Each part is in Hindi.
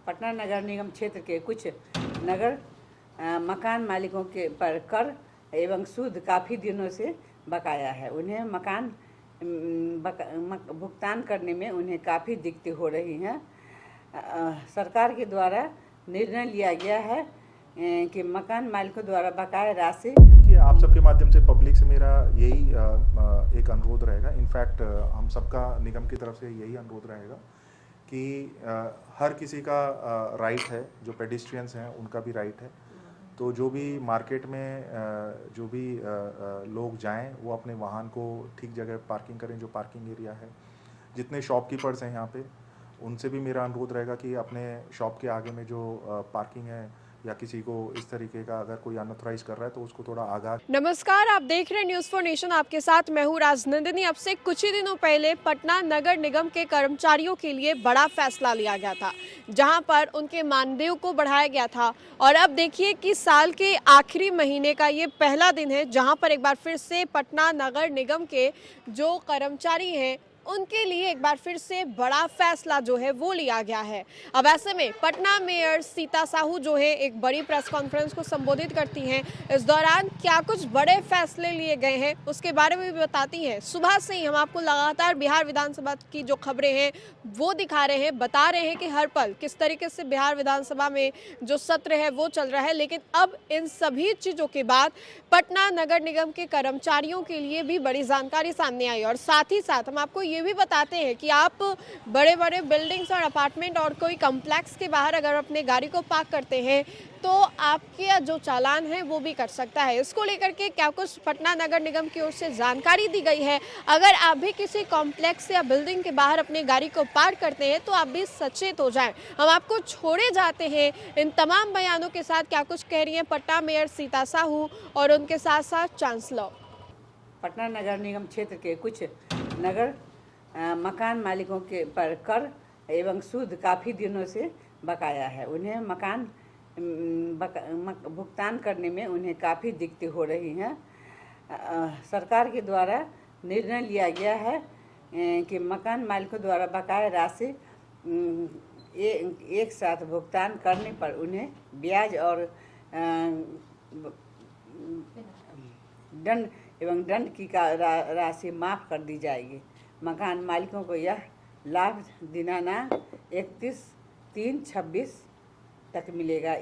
पटना नगर निगम क्षेत्र के कुछ नगर मकान मालिकों के पर कर एवं सूद काफ़ी दिनों से बकाया है। उन्हें मकान भुगतान करने में उन्हें काफ़ी दिक्कतें हो रही हैं। सरकार के द्वारा निर्णय लिया गया है कि मकान मालिकों द्वारा बकाया राशि कि आप सबके माध्यम से पब्लिक से मेरा यही एक अनुरोध रहेगा। इनफैक्ट हम सबका निगम की तरफ से यही अनुरोध रहेगा कि हर किसी का राइट है, जो पेडिस्ट्रियंस हैं उनका भी राइट है। तो जो भी मार्केट में जो भी लोग जाएं वो अपने वाहन को ठीक जगह पार्किंग करें, जो पार्किंग एरिया है। जितने शॉपकीपर्स हैं यहाँ पे उनसे भी मेरा अनुरोध रहेगा कि अपने शॉप के आगे में जो पार्किंग है या किसी को इस तरीके का अगर कोई अनऑथराइज कर रहा है तो उसको थोड़ा आगाह। नमस्कार, आप देख रहे हैं न्यूज़ फॉर नेशन। आपके साथ मैं हूं राजनंदिनी। अब से कुछ ही दिनों पहले पटना नगर निगम के कर्मचारियों के लिए बड़ा फैसला लिया गया था, जहां पर उनके मानदेय को बढ़ाया गया था। और अब देखिए कि साल के आखिरी महीने का ये पहला दिन है जहां पर एक बार फिर से पटना नगर निगम के जो कर्मचारी हैं उनके लिए एक बार फिर से बड़ा फैसला जो है वो लिया गया है। अब ऐसे में पटना मेयर सीता साहू जो है एक बड़ी प्रेस कॉन्फ्रेंस को संबोधित करती हैं। इस दौरान क्या कुछ बड़े फैसले लिए गए हैं उसके बारे में भी बताती हैं। सुबह से ही हम आपको लगातार बिहार विधानसभा की जो खबरें हैं वो दिखा रहे हैं, बता रहे हैं कि हर पल किस तरीके से बिहार विधानसभा में जो सत्र है वो चल रहा है। लेकिन अब इन सभी चीज़ों के बाद पटना नगर निगम के कर्मचारियों के लिए भी बड़ी जानकारी सामने आई। और साथ ही साथ हम आपको ये भी बताते हैं कि आप बड़े बड़े बिल्डिंग्स और अपार्टमेंट और कोई कॉम्प्लेक्स के बाहर अगर अपने गाड़ी को पार्क करते हैं तो आपके जो चालान है वो भी कर सकता है। इसको लेकर के क्या कुछ पटना नगर निगम की ओर से जानकारी दी गई है। अगर आप भी किसी कॉम्प्लेक्स या बिल्डिंग के बाहर अपनी गाड़ी को पार्क करते हैं तो आप भी सचेत हो जाएं। हम आपको छोड़े जाते हैं इन तमाम बयानों के साथ क्या कुछ कह रही हैं पटना मेयर सीता साहू और उनके साथ साथ चांसलर। पटना नगर निगम क्षेत्र के कुछ नगर मकान मालिकों के पर कर एवं सूद काफ़ी दिनों से बकाया है। उन्हें मकान भुगतान करने में उन्हें काफ़ी दिक्कतें हो रही हैं। सरकार के द्वारा निर्णय लिया गया है कि मकान मालिकों द्वारा बकाया राशि एक साथ भुगतान करने पर उन्हें ब्याज और दंड की राशि माफ़ कर दी जाएगी। मकान मालिकों को यह लाभ दिनाना 31/3/26 तक मिलेगा।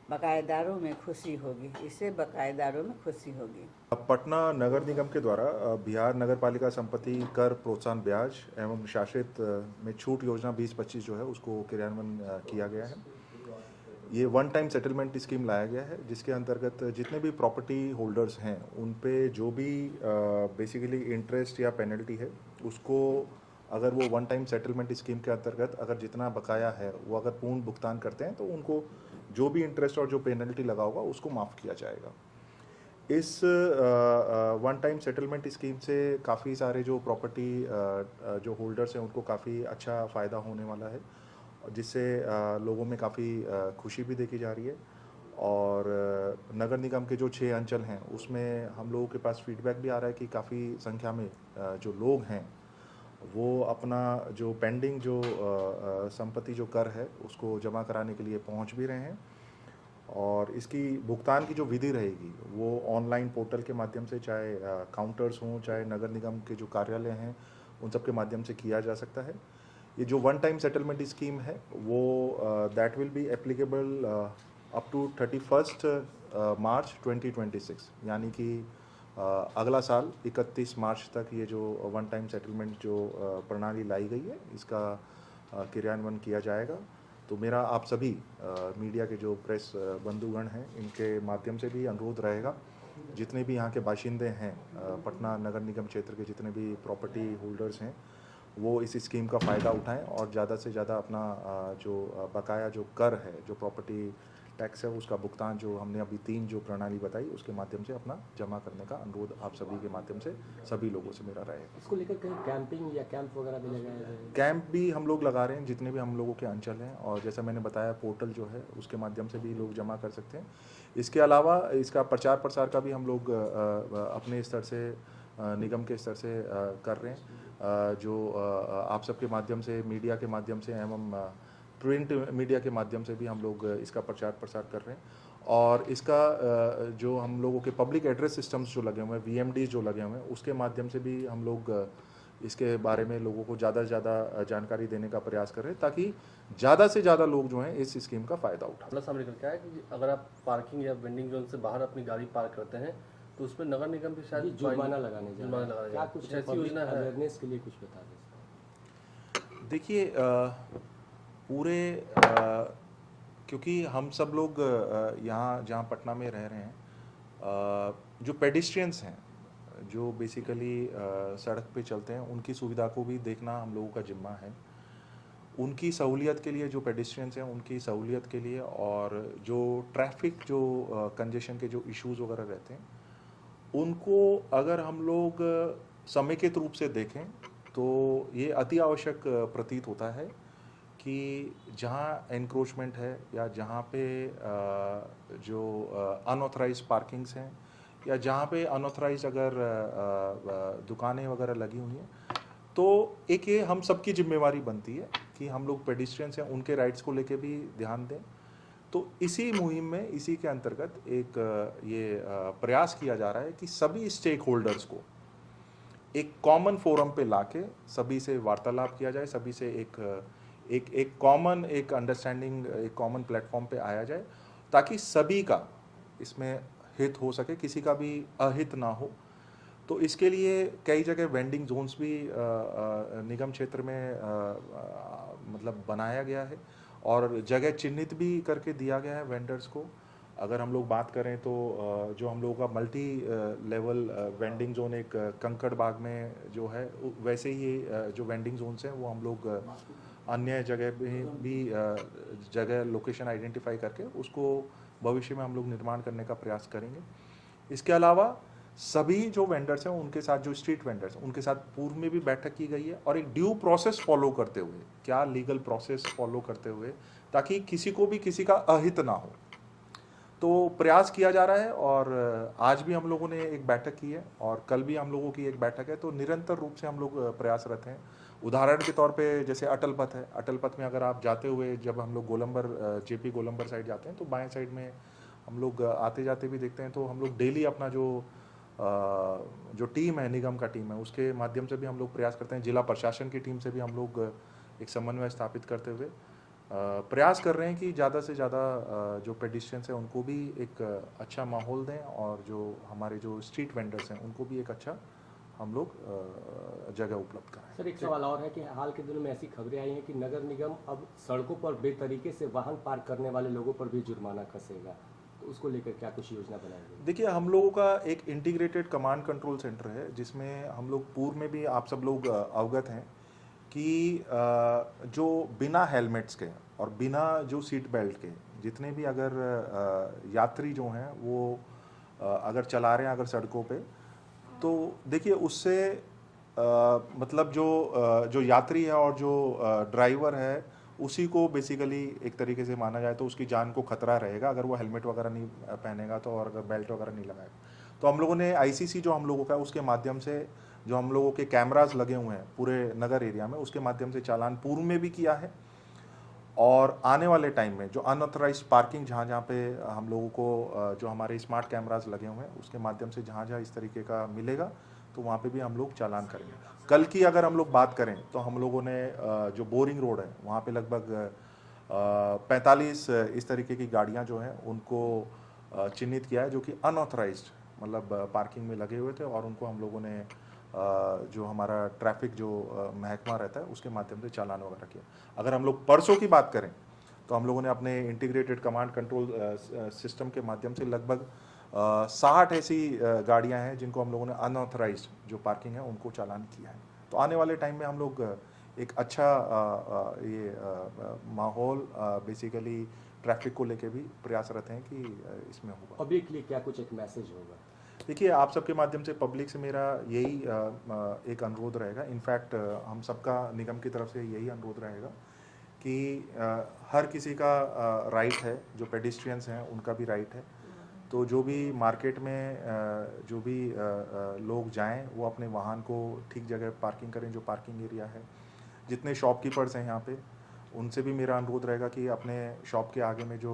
बकायेदारों में खुशी होगी। इससे बकायेदारों में खुशी होगी। पटना नगर निगम के द्वारा बिहार नगर पालिका संपत्ति कर प्रोत्साहन ब्याज एवं शासित में छूट योजना 2025 जो है उसको क्रियान्वयन किया गया है। ये वन टाइम सेटलमेंट स्कीम लाया गया है, जिसके अंतर्गत जितने भी प्रॉपर्टी होल्डर्स हैं उन पे जो भी बेसिकली इंटरेस्ट या पेनल्टी है उसको अगर वो वन टाइम सेटलमेंट स्कीम के अंतर्गत अगर जितना बकाया है वो अगर पूर्ण भुगतान करते हैं तो उनको जो भी इंटरेस्ट और जो पेनल्टी लगा होगा उसको माफ़ किया जाएगा। इस वन टाइम सेटलमेंट स्कीम से काफ़ी सारे जो प्रॉपर्टी जो होल्डर्स हैं उनको काफ़ी अच्छा फ़ायदा होने वाला है, जिससे लोगों में काफ़ी खुशी भी देखी जा रही है। और नगर निगम के जो 6 अंचल हैं उसमें हम लोगों के पास फीडबैक भी आ रहा है कि काफ़ी संख्या में जो लोग हैं वो अपना जो पेंडिंग जो संपत्ति जो कर है उसको जमा कराने के लिए पहुंच भी रहे हैं। और इसकी भुगतान की जो विधि रहेगी वो ऑनलाइन पोर्टल के माध्यम से, चाहे काउंटर्स हों चाहे नगर निगम के जो कार्यालय हैं उन सब के माध्यम से किया जा सकता है। ये जो वन टाइम सेटलमेंट स्कीम है वो that will be applicable up to 31 March 2026, यानी कि अगला साल 31 मार्च तक ये जो वन टाइम सेटलमेंट जो प्रणाली लाई गई है इसका क्रियान्वयन किया जाएगा। तो मेरा आप सभी मीडिया के जो प्रेस बंधुगण हैं इनके माध्यम से भी अनुरोध रहेगा, जितने भी यहाँ के बाशिंदे हैं पटना नगर निगम क्षेत्र के जितने भी प्रॉपर्टी होल्डर्स हैं वो इस स्कीम का फ़ायदा उठाएं और ज़्यादा से ज़्यादा अपना जो बकाया जो कर है, जो प्रॉपर्टी टैक्स है उसका भुगतान जो हमने अभी 3 जो प्रणाली बताई उसके माध्यम से अपना जमा करने का अनुरोध आप सभी के माध्यम से सभी लोगों से मेरा रहेगा। इसको लेकर कहीं कैंपिंग या कैंप वगैरह भी लगाया जाए? कैंप भी हम लोग लगा रहे हैं जितने भी हम लोगों के अंचल हैं, और जैसा मैंने बताया पोर्टल जो है उसके माध्यम से भी लोग जमा कर सकते हैं। इसके अलावा इसका प्रचार प्रसार का भी हम लोग अपने स्तर से निगम के स्तर से कर रहे हैं, जो आप सबके माध्यम से, मीडिया के माध्यम से एवं प्रिंट मीडिया के माध्यम से भी हम लोग इसका प्रचार प्रसार कर रहे हैं। और इसका जो हम लोगों के पब्लिक एड्रेस सिस्टम्स जो लगे हुए हैं, VMD जो लगे हुए हैं, उसके माध्यम से भी हम लोग इसके बारे में लोगों को ज़्यादा से ज़्यादा जानकारी देने का प्रयास कर रहे हैं, ताकि ज़्यादा से ज़्यादा लोग जो हैं इस स्कीम का फ़ायदा उठाएं। मतलब सामने क्या है कि अगर आप पार्किंग या वेंडिंग जोन से बाहर अपनी गाड़ी पार्क करते हैं तो उसमें नगर निगम भी शायद जुर्माना लगाने जा रहा है। क्या कुछ ऐसी योजना है अवेयरनेस के लिए कुछ बता दें। देखिए पूरे क्योंकि हम सब लोग यहाँ जहाँ पटना में रह रहे हैं, जो पेडिस्ट्रियंस हैं, जो बेसिकली सड़क पे चलते हैं, उनकी सुविधा को भी देखना हम लोगों का जिम्मा है। उनकी सहूलियत के लिए, जो पेडिस्ट्रियंस हैं उनकी सहूलियत के लिए, और जो ट्रैफिक जो कंजेशन के जो इश्यूज़ वगैरह रहते हैं, उनको अगर हम लोग समेकित रूप से देखें तो ये अति आवश्यक प्रतीत होता है कि जहाँ एनक्रोचमेंट है या जहाँ पे जो अनऑथराइज पार्किंग्स हैं या जहाँ पे अनऑथराइज अगर दुकानें वगैरह लगी हुई हैं, तो एक ये हम सबकी जिम्मेवारी बनती है कि हम लोग पेडिस्ट्रियंस हैं, उनके राइट्स को लेके भी ध्यान दें। तो इसी मुहिम में, इसी के अंतर्गत एक ये प्रयास किया जा रहा है कि सभी स्टेक होल्डर्स को एक कॉमन फोरम पे लाके सभी से वार्तालाप किया जाए, सभी से एक कॉमन एक अंडरस्टैंडिंग, एक कॉमन प्लेटफॉर्म पे आया जाए, ताकि सभी का इसमें हित हो सके, किसी का भी अहित ना हो। तो इसके लिए कई जगह वेंडिंग जोन्स भी निगम क्षेत्र में मतलब बनाया गया है और जगह चिन्हित भी करके दिया गया है वेंडर्स को। अगर हम लोग बात करें तो जो हम लोगों का मल्टी लेवल वेंडिंग जोन एक कंकड़ बाग में जो है, वैसे ही जो वेंडिंग जोन्स हैं वो हम लोग अन्य जगह भी जगह लोकेशन आइडेंटिफाई करके उसको भविष्य में हम लोग निर्माण करने का प्रयास करेंगे। इसके अलावा सभी जो वेंडर्स हैं उनके साथ, जो स्ट्रीट वेंडर्स हैं उनके साथ पूर्व में भी बैठक की गई है, और एक ड्यू प्रोसेस फॉलो करते हुए, क्या लीगल प्रोसेस फॉलो करते हुए, ताकि किसी को भी किसी का अहित ना हो, तो प्रयास किया जा रहा है। और आज भी हम लोगों ने एक बैठक की है और कल भी हम लोगों की एक बैठक है। तो निरंतर रूप से हम लोग प्रयासरत हैं। उदाहरण के तौर पे जैसे अटल पथ है, अटल पथ में अगर आप जाते हुए, जब हम लोग गोलंबर JP गोलंबर साइड जाते हैं, तो बाएं साइड में हम लोग आते जाते भी देखते हैं। तो हम लोग डेली अपना जो टीम है, निगम का टीम है, उसके माध्यम से भी हम लोग प्रयास करते हैं। जिला प्रशासन की टीम से भी हम लोग एक समन्वय स्थापित करते हुए प्रयास कर रहे हैं कि ज़्यादा से ज़्यादा जो पेडिस्ट्रियंस हैं उनको भी एक अच्छा माहौल दें, और जो हमारे जो स्ट्रीट वेंडर्स हैं उनको भी एक अच्छा हम लोग जगह उपलब्ध कराएं। सर, एक सवाल और है कि हाल के दिनों में ऐसी खबरें आई हैं कि नगर निगम अब सड़कों पर बेतरीके से वाहन पार्क करने वाले लोगों पर भी जुर्माना कसेगा, तो उसको लेकर क्या कुछ योजना बनाई गई? देखिए, हम लोगों का एक इंटीग्रेटेड कमांड कंट्रोल सेंटर है, जिसमें हम लोग पूर्व में भी आप सब लोग अवगत हैं कि जो बिना हेलमेट्स के और बिना जो सीट बेल्ट के जितने भी अगर यात्री जो हैं वो अगर चला रहे हैं अगर सड़कों पे, तो देखिए उससे मतलब जो यात्री है और जो ड्राइवर है उसी को बेसिकली एक तरीके से माना जाए तो उसकी जान को खतरा रहेगा अगर वो हेलमेट वगैरह नहीं पहनेगा तो, और अगर बेल्ट वगैरह नहीं लगाएगा तो। हम लोगों ने ICC जो हम लोगों का, उसके माध्यम से जो हम लोगों के कैमरास लगे हुए हैं पूरे नगर एरिया में, उसके माध्यम से चालान पूर्व में भी किया है। और आने वाले टाइम में जो अनऑथराइज पार्किंग जहाँ जहाँ पे हम लोगों को जो हमारे स्मार्ट कैमरास लगे हुए हैं उसके माध्यम से जहाँ जहाँ इस तरीके का मिलेगा तो वहाँ पे भी हम लोग चालान करेंगे। कल की अगर हम लोग बात करें तो हम लोगों ने जो बोरिंग रोड है वहाँ पे लगभग 45 इस तरीके की गाड़ियाँ जो हैं उनको चिन्हित किया है, जो कि अनऑथराइज्ड मतलब पार्किंग में लगे हुए थे, और उनको हम लोगों ने जो हमारा ट्रैफिक जो महकमा रहता है उसके माध्यम से चालान वगैरह किया। अगर हम लोग परसों की बात करें तो हम लोगों ने अपने इंटीग्रेटेड कमांड कंट्रोल सिस्टम के माध्यम से लगभग 60 ऐसी गाड़ियां हैं जिनको हम लोगों ने अनऑथराइज्ड जो पार्किंग है उनको चालान किया है। तो आने वाले टाइम में हम लोग एक अच्छा ये माहौल बेसिकली ट्रैफिक को लेके भी प्रयासरत हैं कि इसमें होगा। पब्लिक के लिए क्या कुछ एक मैसेज होगा? देखिए, आप सबके माध्यम से पब्लिक से मेरा यही एक अनुरोध रहेगा। इनफैक्ट हम सबका निगम की तरफ से यही अनुरोध रहेगा कि हर किसी का राइट है, जो पेडिस्ट्रियंस हैं उनका भी राइट है। तो जो भी मार्केट में जो भी लोग जाएं वो अपने वाहन को ठीक जगह पार्किंग करें, जो पार्किंग एरिया है। जितने शॉपकीपर्स हैं यहाँ पे उनसे भी मेरा अनुरोध रहेगा कि अपने शॉप के आगे में जो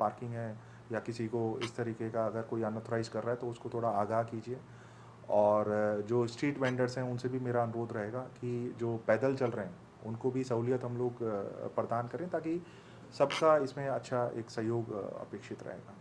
पार्किंग है या किसी को इस तरीके का अगर कोई अनऑथराइज कर रहा है तो उसको थोड़ा आगाह कीजिए। और जो स्ट्रीट वेंडर्स हैं उनसे भी मेरा अनुरोध रहेगा कि जो पैदल चल रहे हैं उनको भी सहूलियत हम लोग प्रदान करें, ताकि सबका इसमें अच्छा एक सहयोग अपेक्षित रहेगा।